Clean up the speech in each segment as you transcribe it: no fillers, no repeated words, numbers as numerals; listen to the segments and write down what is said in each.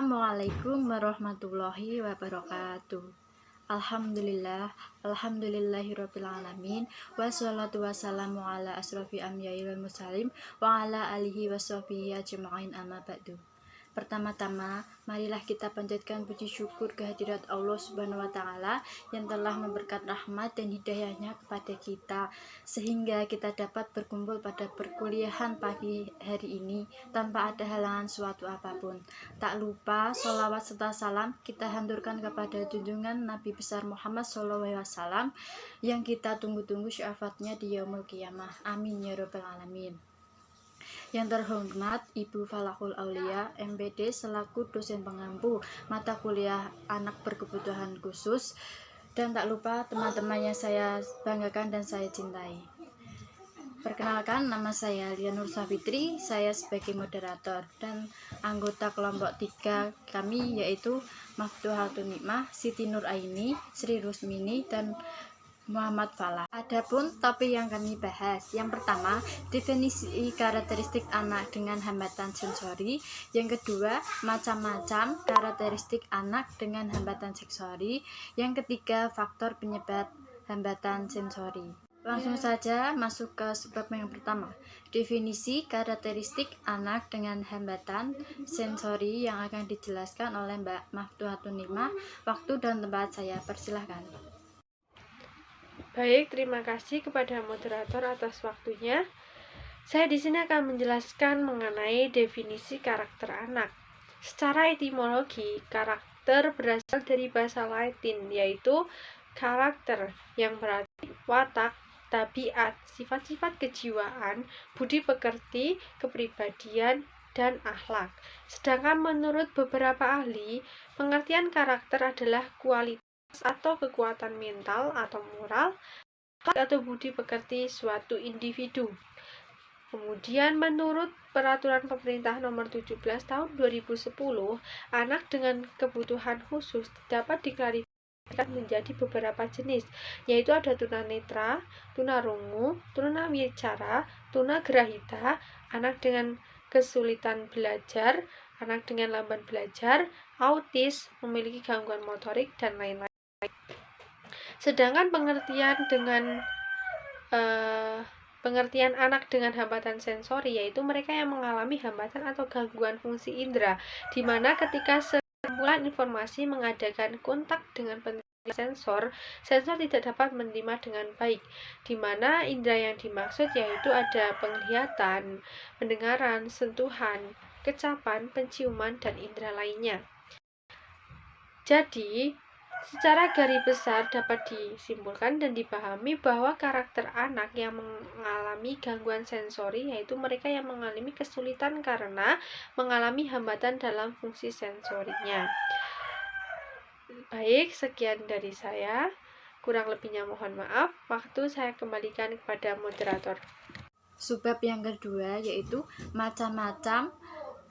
Assalamualaikum warahmatullahi wabarakatuh. Alhamdulillahirabbil alamin, wassalatu wassalamu ala asrofi anbiya'i wal mursalin wa ala alihi washabihi ajma'in, amma ba'du. Pertama-tama, marilah kita panjatkan puji syukur kehadirat Allah Subhanahu wa Ta'ala yang telah memberikan rahmat dan hidayahnya kepada kita, sehingga kita dapat berkumpul pada perkuliahan pagi hari ini tanpa ada halangan suatu apapun. Tak lupa, sholawat serta salam kita haturkan kepada junjungan Nabi besar Muhammad SAW yang kita tunggu-tunggu syafaatnya di yaumul qiyamah. Amin ya rabbal alamin. Yang terhormat Ibu Falahul Aulia MPD selaku dosen pengampu mata kuliah anak berkebutuhan khusus, dan tak lupa teman-teman yang saya banggakan dan saya cintai. Perkenalkan, nama saya Lia Nur Safitri, saya sebagai moderator dan anggota kelompok 3 kami yaitu Maftuhatun Nikmah, Siti Nur Aini, Sri Rusmini, dan Muhammad Falah. Adapun topik yang kami bahas, yang pertama definisi karakteristik anak dengan hambatan sensori, yang kedua macam-macam karakteristik anak dengan hambatan sensori, yang ketiga faktor penyebab hambatan sensori. Langsung saja masuk ke sebab yang pertama, definisi karakteristik anak dengan hambatan sensori yang akan dijelaskan oleh Mbak Maftuhatun Nikmah. Waktu dan tempat saya persilahkan. Baik, terima kasih kepada moderator atas waktunya. Saya di sini akan menjelaskan mengenai definisi karakter anak. Secara etimologi, karakter berasal dari bahasa Latin, yaitu karakter, yang berarti watak, tabiat, sifat-sifat kejiwaan, budi pekerti, kepribadian, dan akhlak. Sedangkan menurut beberapa ahli, pengertian karakter adalah kualitas atau kekuatan mental atau moral atau budi pekerti suatu individu. Kemudian menurut peraturan pemerintah nomor 17 tahun 2010, anak dengan kebutuhan khusus dapat diklasifikasikan menjadi beberapa jenis, yaitu ada tunanetra, tunarungu, tunawicara, tunagrahita, anak dengan kesulitan belajar, anak dengan lamban belajar, autis, memiliki gangguan motorik, dan lain-lain. Sedangkan pengertian anak dengan hambatan sensori yaitu mereka yang mengalami hambatan atau gangguan fungsi indera, di mana ketika sekumpulan informasi mengadakan kontak dengan sensor tidak dapat menerima dengan baik, di mana indera yang dimaksud yaitu ada penglihatan, pendengaran, sentuhan, kecapan, penciuman, dan indera lainnya. Jadi, secara garis besar dapat disimpulkan dan dipahami bahwa karakter anak yang mengalami gangguan sensori yaitu mereka yang mengalami kesulitan karena mengalami hambatan dalam fungsi sensorinya. Baik, sekian dari saya. Kurang lebihnya mohon maaf. Waktu saya kembalikan kepada moderator. Sebab yang kedua yaitu macam-macam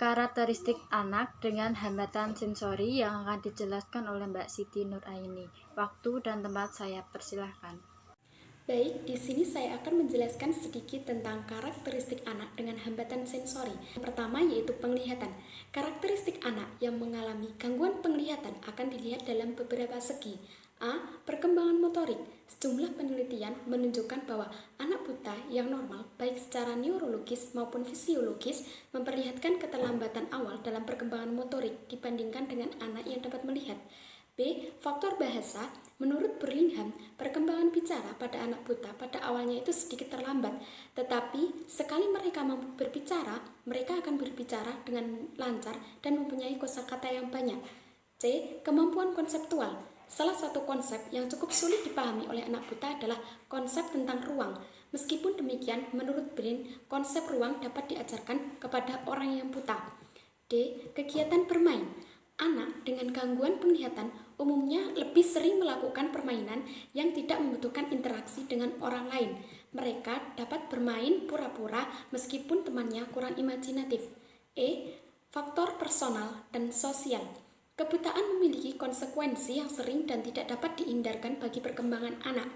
karakteristik anak dengan hambatan sensori yang akan dijelaskan oleh Mbak Siti Nur Aini. Waktu dan tempat saya persilahkan. Baik, di sini saya akan menjelaskan sedikit tentang karakteristik anak dengan hambatan sensori. Yang pertama yaitu penglihatan. Karakteristik anak yang mengalami gangguan penglihatan akan dilihat dalam beberapa segi. A. Perkembangan motorik. Sejumlah penelitian menunjukkan bahwa anak buta yang normal, baik secara neurologis maupun fisiologis, memperlihatkan keterlambatan awal dalam perkembangan motorik dibandingkan dengan anak yang dapat melihat. B. Faktor bahasa. Menurut Burlingham, perkembangan bicara pada anak buta pada awalnya itu sedikit terlambat, tetapi sekali mereka mampu berbicara, mereka akan berbicara dengan lancar dan mempunyai kosakata yang banyak. C. Kemampuan konseptual. Salah satu konsep yang cukup sulit dipahami oleh anak buta adalah konsep tentang ruang. Meskipun demikian, menurut Brin, konsep ruang dapat diajarkan kepada orang yang buta. D. Kegiatan bermain. Anak dengan gangguan penglihatan umumnya lebih sering melakukan permainan yang tidak membutuhkan interaksi dengan orang lain. Mereka dapat bermain pura-pura meskipun temannya kurang imajinatif. E. Faktor personal dan sosial. Kebutaan memiliki konsekuensi yang sering dan tidak dapat dihindarkan bagi perkembangan anak.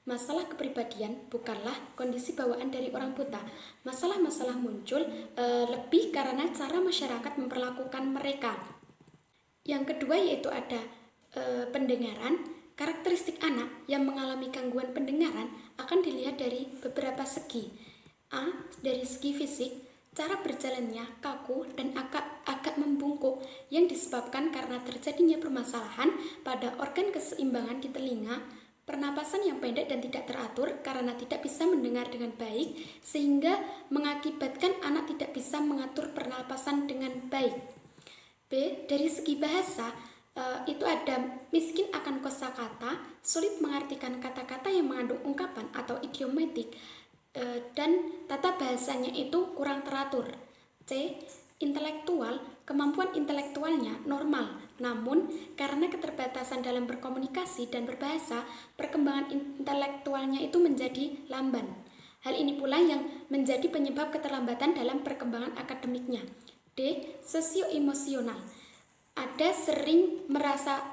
Masalah kepribadian bukanlah kondisi bawaan dari orang buta. Masalah-masalah muncul lebih karena cara masyarakat memperlakukan mereka. Yang kedua yaitu ada pendengaran. Karakteristik anak yang mengalami gangguan pendengaran akan dilihat dari beberapa segi. A. Dari segi fisik, cara berjalannya kaku dan agak membungkuk yang disebabkan karena terjadinya permasalahan pada organ keseimbangan di telinga, pernapasan yang pendek dan tidak teratur karena tidak bisa mendengar dengan baik, sehingga mengakibatkan anak tidak bisa mengatur pernapasan dengan baik. B. Dari segi bahasa, itu ada miskin akan kosakata, sulit mengartikan kata-kata yang mengandung ungkapan atau idiomatik, dan tata bahasanya itu kurang teratur. C. Intelektual, kemampuan intelektualnya normal, namun karena keterbatasan dalam berkomunikasi dan berbahasa, perkembangan intelektualnya itu menjadi lamban. Hal ini pula yang menjadi penyebab keterlambatan dalam perkembangan akademiknya. D. Sosio-emosional, ada sering merasa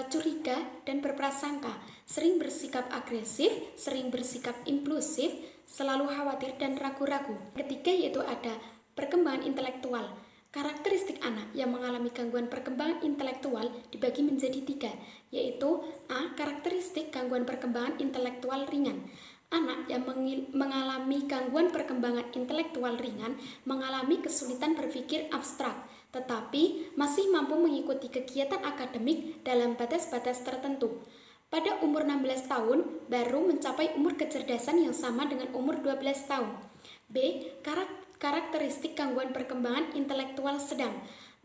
curiga dan berprasangka, sering bersikap agresif, sering bersikap impulsif, selalu khawatir dan ragu-ragu. Ketiga yaitu ada perkembangan intelektual. Karakteristik anak yang mengalami gangguan perkembangan intelektual dibagi menjadi 3, yaitu A. Karakteristik gangguan perkembangan intelektual ringan. Anak yang mengalami gangguan perkembangan intelektual ringan mengalami kesulitan berpikir abstrak, tetapi masih mampu mengikuti kegiatan akademik dalam batas-batas tertentu. Pada umur 16 tahun, baru mencapai umur kecerdasan yang sama dengan umur 12 tahun. B. Karakteristik gangguan perkembangan intelektual sedang.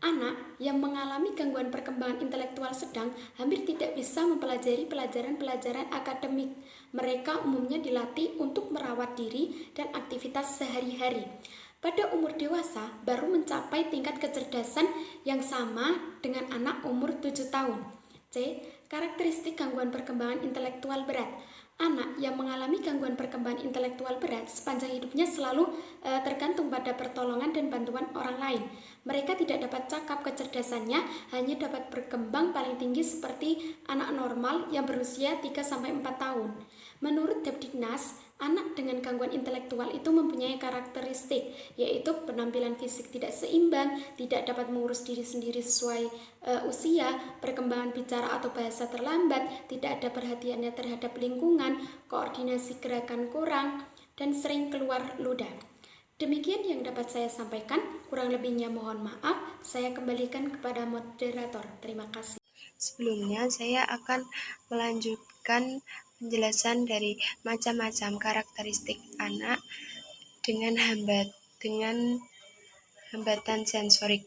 Anak yang mengalami gangguan perkembangan intelektual sedang hampir tidak bisa mempelajari pelajaran-pelajaran akademik. Mereka umumnya dilatih untuk merawat diri dan aktivitas sehari-hari. Pada umur dewasa, baru mencapai tingkat kecerdasan yang sama dengan anak umur 7 tahun. C. Karakteristik gangguan perkembangan intelektual berat. Anak yang mengalami gangguan perkembangan intelektual berat sepanjang hidupnya selalu tergantung pada pertolongan dan bantuan orang lain. Mereka tidak dapat cakap, kecerdasannya hanya dapat berkembang paling tinggi seperti anak normal yang berusia 3-4 tahun. Menurut Debdiknas, anak dengan gangguan intelektual itu mempunyai karakteristik, yaitu penampilan fisik tidak seimbang, tidak dapat mengurus diri sendiri sesuai usia, perkembangan bicara atau bahasa terlambat, tidak ada perhatiannya terhadap lingkungan, koordinasi gerakan kurang, dan sering keluar ludah. Demikian yang dapat saya sampaikan, kurang lebihnya mohon maaf, saya kembalikan kepada moderator. Terima kasih. Sebelumnya, saya akan melanjutkan penjelasan dari macam-macam karakteristik anak dengan hambatan sensorik.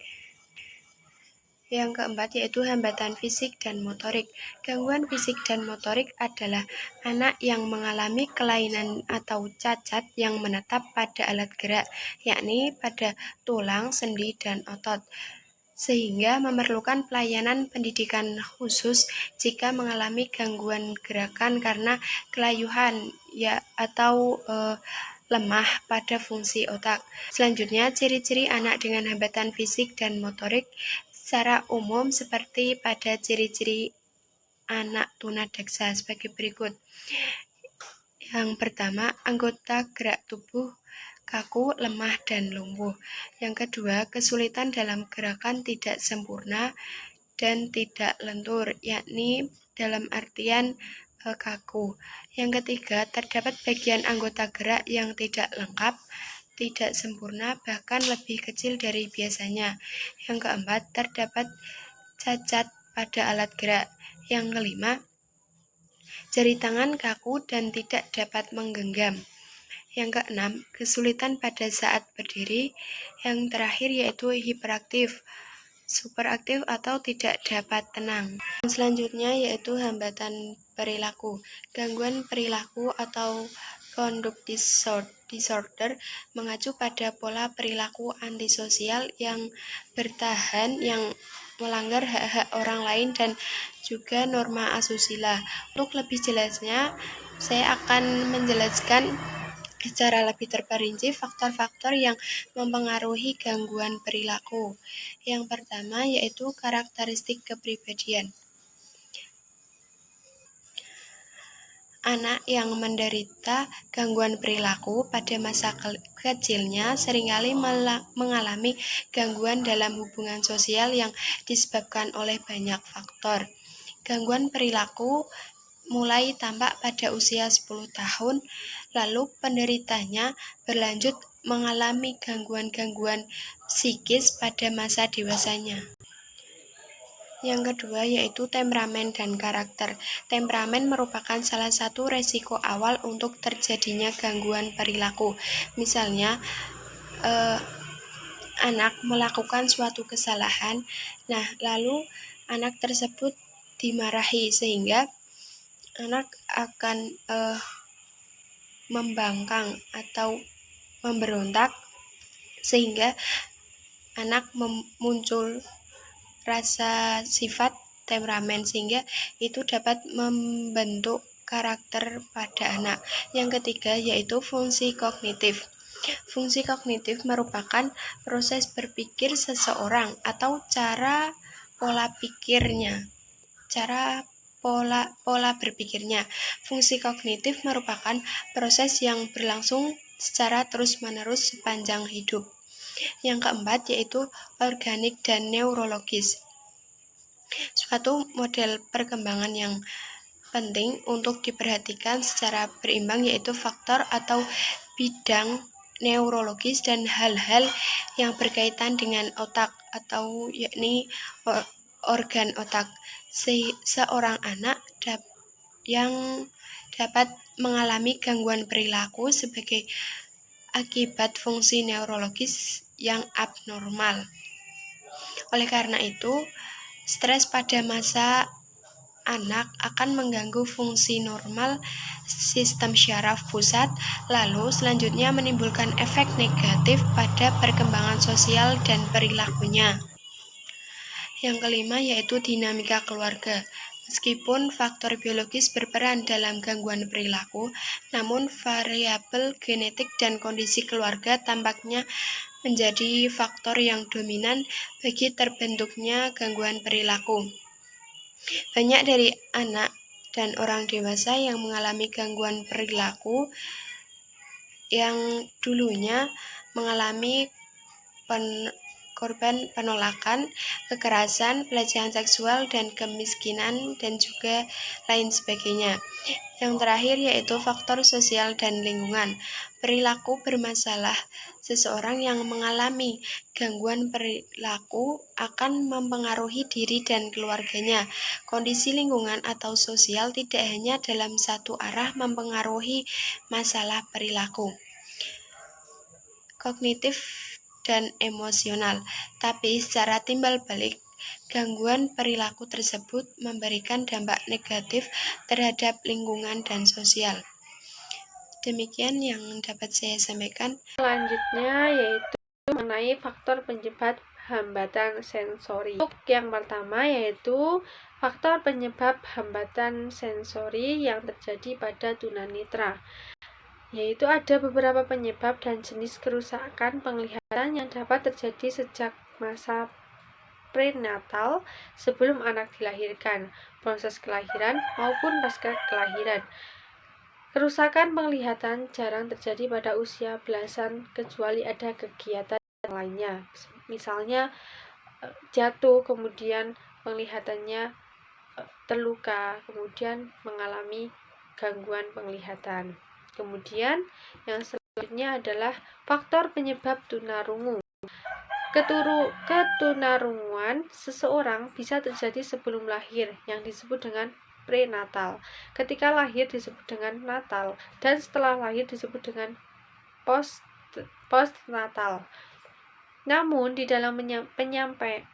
Yang keempat yaitu hambatan fisik dan motorik. Gangguan fisik dan motorik adalah anak yang mengalami kelainan atau cacat yang menetap pada alat gerak, yakni pada tulang, sendi, dan otot, sehingga memerlukan pelayanan pendidikan khusus jika mengalami gangguan gerakan karena kelayuhan atau lemah pada fungsi otak. Selanjutnya, ciri-ciri anak dengan hambatan fisik dan motorik secara umum seperti pada ciri-ciri anak tunadaksa sebagai berikut. Yang pertama, anggota gerak tubuh kaku, lemah, dan lumpuh. Yang kedua, kesulitan dalam gerakan tidak sempurna dan tidak lentur, yakni dalam artian kaku. Yang ketiga, terdapat bagian anggota gerak yang tidak lengkap, tidak sempurna, bahkan lebih kecil dari biasanya. Yang keempat, terdapat cacat pada alat gerak. Yang kelima, jari tangan kaku dan tidak dapat menggenggam. Yang keenam, kesulitan pada saat berdiri. Yang terakhir yaitu hiperaktif, superaktif atau tidak dapat tenang. Selanjutnya yaitu hambatan perilaku. Gangguan perilaku atau conduct disorder mengacu pada pola perilaku antisosial yang bertahan, yang melanggar hak-hak orang lain dan juga norma asusila. Untuk lebih jelasnya, saya akan menjelaskan secara lebih terperinci faktor-faktor yang mempengaruhi gangguan perilaku. Yang pertama yaitu karakteristik kepribadian. Anak yang menderita gangguan perilaku pada masa kecilnya seringkali mengalami gangguan dalam hubungan sosial yang disebabkan oleh banyak faktor. Gangguan perilaku mulai tampak pada usia 10 tahun, lalu penderitanya berlanjut mengalami gangguan-gangguan psikis pada masa dewasanya. Yang kedua yaitu temperamen dan karakter. Temperamen merupakan salah satu resiko awal untuk terjadinya gangguan perilaku. Misalnya, anak melakukan suatu kesalahan, lalu anak tersebut dimarahi sehingga anak akan membangkang atau memberontak, sehingga anak muncul rasa sifat temperamen, sehingga itu dapat membentuk karakter pada anak. Yang ketiga yaitu fungsi kognitif. Fungsi kognitif merupakan proses berpikir seseorang atau cara pola berpikirnya. Fungsi kognitif merupakan proses yang berlangsung secara terus-menerus sepanjang hidup. Yang keempat yaitu organik dan neurologis. Suatu model perkembangan yang penting untuk diperhatikan secara berimbang yaitu faktor atau bidang neurologis dan hal-hal yang berkaitan dengan otak atau yakni organ otak. Seorang anak yang dapat mengalami gangguan perilaku sebagai akibat fungsi neurologis yang abnormal. Oleh karena itu, stres pada masa anak akan mengganggu fungsi normal sistem syaraf pusat, lalu selanjutnya menimbulkan efek negatif pada perkembangan sosial dan perilakunya. Yang kelima yaitu dinamika keluarga. Meskipun faktor biologis berperan dalam gangguan perilaku, namun variabel genetik dan kondisi keluarga tampaknya menjadi faktor yang dominan bagi terbentuknya gangguan perilaku. Banyak dari anak dan orang dewasa yang mengalami gangguan perilaku yang dulunya mengalami korban penolakan, kekerasan, pelecehan seksual, dan kemiskinan, dan juga lain sebagainya. Yang terakhir yaitu faktor sosial dan lingkungan. Perilaku bermasalah. Seseorang yang mengalami gangguan perilaku akan mempengaruhi diri dan keluarganya. Kondisi lingkungan atau sosial tidak hanya dalam satu arah mempengaruhi masalah perilaku kognitif dan emosional, tapi secara timbal balik, gangguan perilaku tersebut memberikan dampak negatif terhadap lingkungan dan sosial. Demikian yang dapat saya sampaikan. Selanjutnya yaitu mengenai faktor penyebab hambatan sensori. Untuk yang pertama yaitu faktor penyebab hambatan sensori yang terjadi pada tunanetra. Yaitu ada beberapa penyebab dan jenis kerusakan penglihatan yang dapat terjadi sejak masa prenatal sebelum anak dilahirkan, proses kelahiran maupun pasca kelahiran. Kerusakan penglihatan jarang terjadi pada usia belasan kecuali ada kegiatan lainnya. Misalnya jatuh, kemudian penglihatannya terluka, kemudian mengalami gangguan penglihatan. Kemudian yang selanjutnya adalah faktor penyebab tunarungu. Ketunarunguan seseorang bisa terjadi sebelum lahir yang disebut dengan prenatal. Ketika lahir disebut dengan natal dan setelah lahir disebut dengan postnatal. Namun di dalam menyampaikan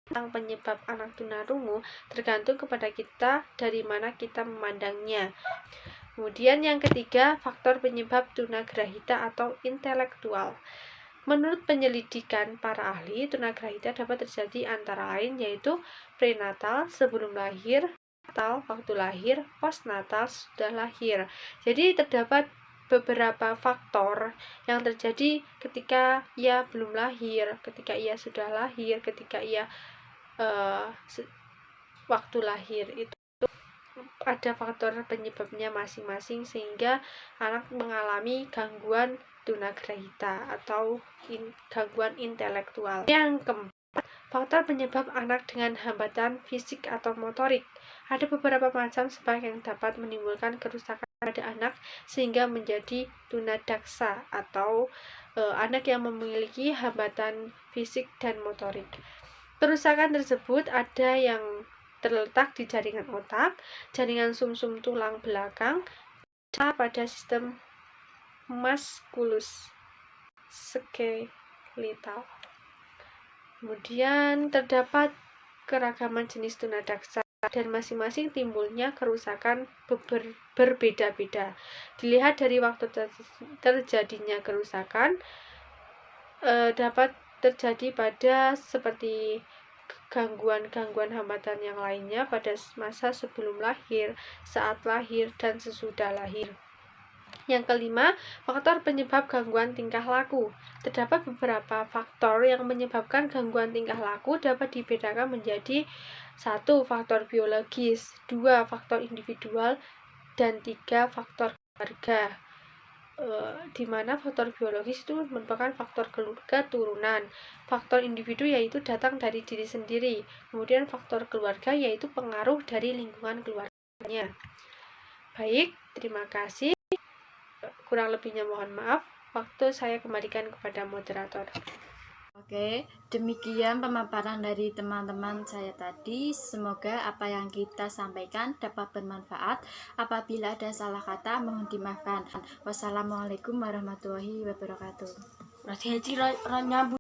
tentang penyebab anak tunarungu tergantung kepada kita dari mana kita memandangnya. Kemudian yang ketiga, faktor penyebab tunagrahita atau intelektual. Menurut penyelidikan para ahli, tunagrahita dapat terjadi antara lain yaitu prenatal sebelum lahir, natal waktu lahir, postnatal sudah lahir. Jadi terdapat beberapa faktor yang terjadi ketika ia belum lahir, ketika ia sudah lahir, ketika ia waktu lahir itu ada faktor penyebabnya masing-masing sehingga anak mengalami gangguan tunagrahita atau gangguan intelektual. Yang keempat, faktor penyebab anak dengan hambatan fisik atau motorik. Ada beberapa macam sebab yang dapat menimbulkan kerusakan pada anak sehingga menjadi tunadaksa atau anak yang memiliki hambatan fisik dan motorik. Kerusakan tersebut ada yang terletak di jaringan otak, jaringan sumsum tulang belakang, pada sistem musculus skeletal. Kemudian terdapat keragaman jenis tunadaksa dan masing-masing timbulnya kerusakan berbeda-beda. Dilihat dari waktu terjadinya kerusakan dapat terjadi pada seperti gangguan-gangguan hambatan yang lainnya pada masa sebelum lahir, saat lahir, dan sesudah lahir. Yang kelima, faktor penyebab gangguan tingkah laku. Terdapat beberapa faktor yang menyebabkan gangguan tingkah laku dapat dibedakan menjadi 1. Faktor biologis, 2. Faktor individual, dan 3. Faktor keluarga. Di mana faktor biologis itu merupakan faktor keturunan, faktor individu yaitu datang dari diri sendiri, kemudian faktor keluarga yaitu pengaruh dari lingkungan keluarganya. Baik, terima kasih. Kurang lebihnya mohon maaf. Waktu saya kembalikan kepada moderator. Oke, demikian pemaparan dari teman-teman saya tadi. Semoga apa yang kita sampaikan dapat bermanfaat. Apabila ada salah kata, mohon dimaafkan. Wassalamualaikum warahmatullahi wabarakatuh.